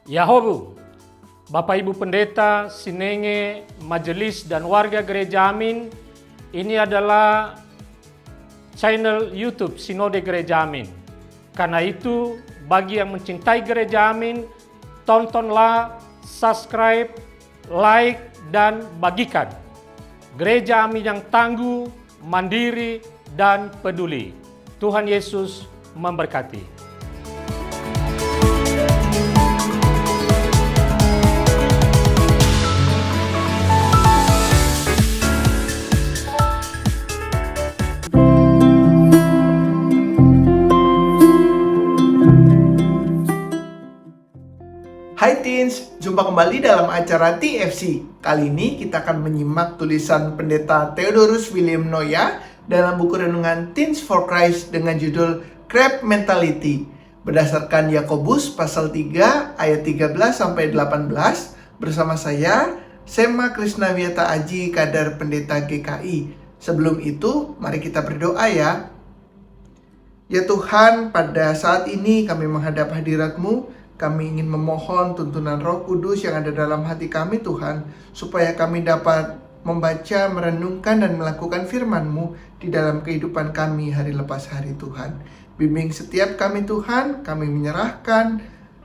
Yahobu, Bapak Ibu Pendeta, Sinenge, Majelis dan warga Gereja Amin, ini adalah channel YouTube Sinode Gereja Amin. Karena itu, bagi yang mencintai Gereja Amin, tontonlah, subscribe, like, dan bagikan. Gereja Amin yang tangguh, mandiri, dan peduli. Tuhan Yesus memberkati. Hai Teens, jumpa kembali dalam acara TFC. Kali ini kita akan menyimak tulisan Pendeta Theodorus William Noya dalam buku renungan Teens for Christ dengan judul Crab Mentality berdasarkan Yakobus pasal 3 ayat 13-18 bersama saya, Sema Krisnawiata Aji, Kadar Pendeta GKI. Sebelum itu, mari kita berdoa ya. Ya Tuhan, pada saat ini kami menghadap hadirat-Mu. Kami ingin memohon tuntunan Roh Kudus yang ada dalam hati kami Tuhan, supaya kami dapat membaca, merenungkan, dan melakukan firman-Mu di dalam kehidupan kami hari lepas hari Tuhan. Bimbing setiap kami Tuhan, kami menyerahkan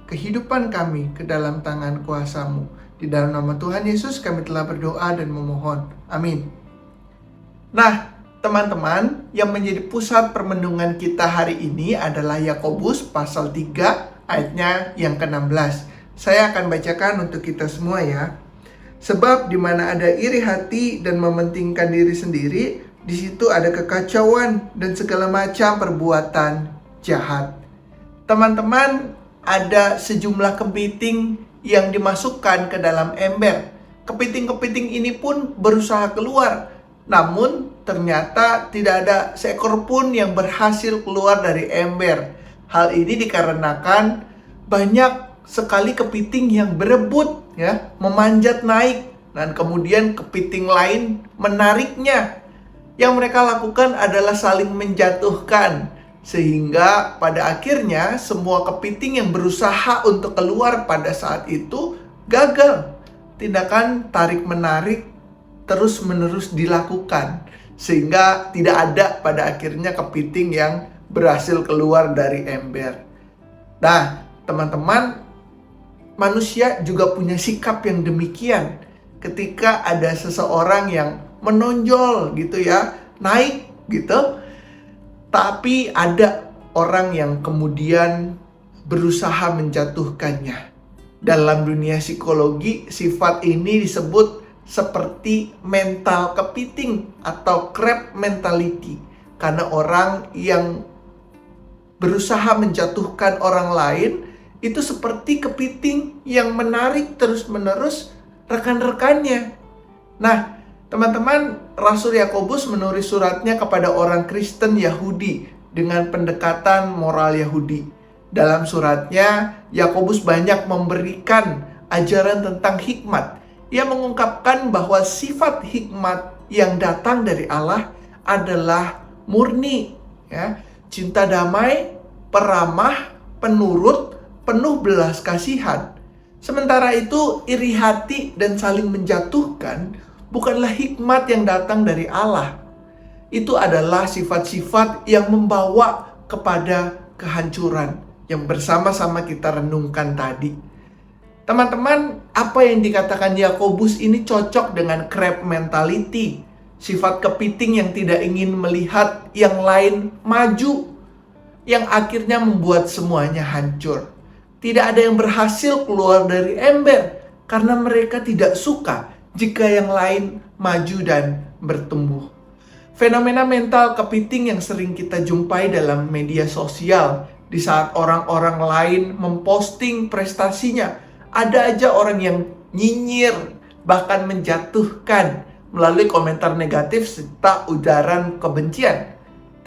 kehidupan kami ke dalam tangan kuasa-Mu. Di dalam nama Tuhan Yesus kami telah berdoa dan memohon. Amin. Nah, teman-teman, yang menjadi pusat permenungan kita hari ini adalah Yakobus pasal 3 ayatnya yang ke-16. Saya akan bacakan untuk kita semua ya. Sebab di mana ada iri hati dan mementingkan diri sendiri, di situ ada kekacauan dan segala macam perbuatan jahat. Teman-teman, ada sejumlah kepiting yang dimasukkan ke dalam ember. Kepiting-kepiting ini pun berusaha keluar, namun ternyata tidak ada seekor pun yang berhasil keluar dari ember. Hal ini dikarenakan banyak sekali kepiting yang berebut ya, memanjat naik, dan kemudian kepiting lain menariknya. Yang mereka lakukan adalah saling menjatuhkan, sehingga pada akhirnya semua kepiting yang berusaha untuk keluar pada saat itu gagal. Tindakan tarik-menarik terus-menerus dilakukan, sehingga tidak ada pada akhirnya kepiting yang berhasil keluar dari ember. Nah, teman-teman, manusia juga punya sikap yang demikian. Ketika ada seseorang yang menonjol gitu ya, naik gitu, tapi ada orang yang kemudian berusaha menjatuhkannya. Dalam dunia psikologi, sifat ini disebut seperti mental kepiting atau crab mentality. Karena orang yang berusaha menjatuhkan orang lain itu seperti kepiting yang menarik terus-menerus rekan-rekannya. Nah, teman-teman, Rasul Yakobus menulis suratnya kepada orang Kristen Yahudi dengan pendekatan moral Yahudi. Dalam suratnya, Yakobus banyak memberikan ajaran tentang hikmat. Ia mengungkapkan bahwa sifat hikmat yang datang dari Allah adalah murni, ya, cinta damai, peramah, penurut, penuh belas kasihan. Sementara itu, iri hati dan saling menjatuhkan bukanlah hikmat yang datang dari Allah. Itu adalah sifat-sifat yang membawa kepada kehancuran yang bersama-sama kita renungkan tadi. Teman-teman, apa yang dikatakan Yakobus ini cocok dengan crab mentality, sifat kepiting yang tidak ingin melihat yang lain maju, yang akhirnya membuat semuanya hancur. Tidak ada yang berhasil keluar dari ember karena mereka tidak suka jika yang lain maju dan bertumbuh. Fenomena mental kepiting yang sering kita jumpai dalam media sosial, di saat orang-orang lain memposting prestasinya, ada aja orang yang nyinyir, bahkan menjatuhkan melalui komentar negatif serta ujaran kebencian.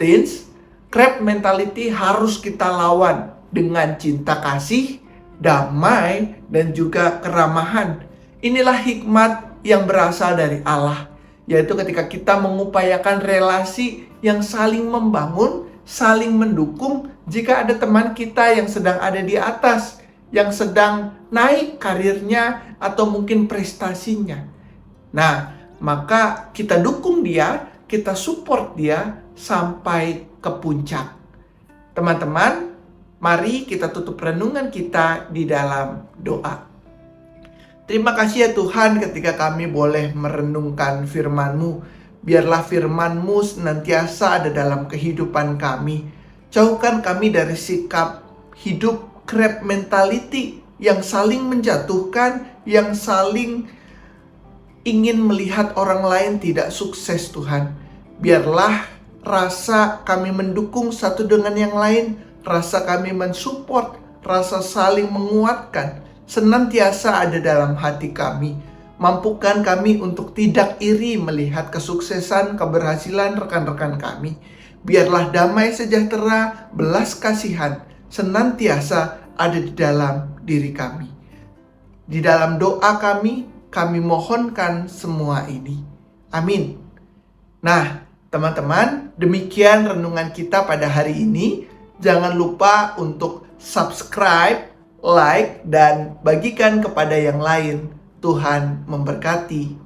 Teens, crab mentality harus kita lawan dengan cinta kasih, damai, dan juga keramahan. Inilah hikmat yang berasal dari Allah, yaitu ketika kita mengupayakan relasi yang saling membangun, saling mendukung jika ada teman kita yang sedang ada di atas, yang sedang naik karirnya atau mungkin prestasinya. Nah, maka kita dukung dia, kita support dia sampai ke puncak. Teman-teman, mari kita tutup renungan kita di dalam doa. Terima kasih ya Tuhan ketika kami boleh merenungkan firman-Mu. Biarlah firman-Mu senantiasa ada dalam kehidupan kami. Jauhkan kami dari sikap hidup crab mentality yang saling menjatuhkan, yang saling ingin melihat orang lain tidak sukses Tuhan. Biarlah rasa kami mendukung satu dengan yang lain, rasa kami mensupport, rasa saling menguatkan senantiasa ada dalam hati kami. Mampukan kami untuk tidak iri melihat kesuksesan, keberhasilan rekan-rekan kami. Biarlah damai sejahtera, belas kasihan senantiasa ada di dalam diri kami. Di dalam doa kami mohonkan semua ini. Amin. Nah, teman-teman, demikian renungan kita pada hari ini. Jangan lupa untuk subscribe, like, dan bagikan kepada yang lain. Tuhan memberkati.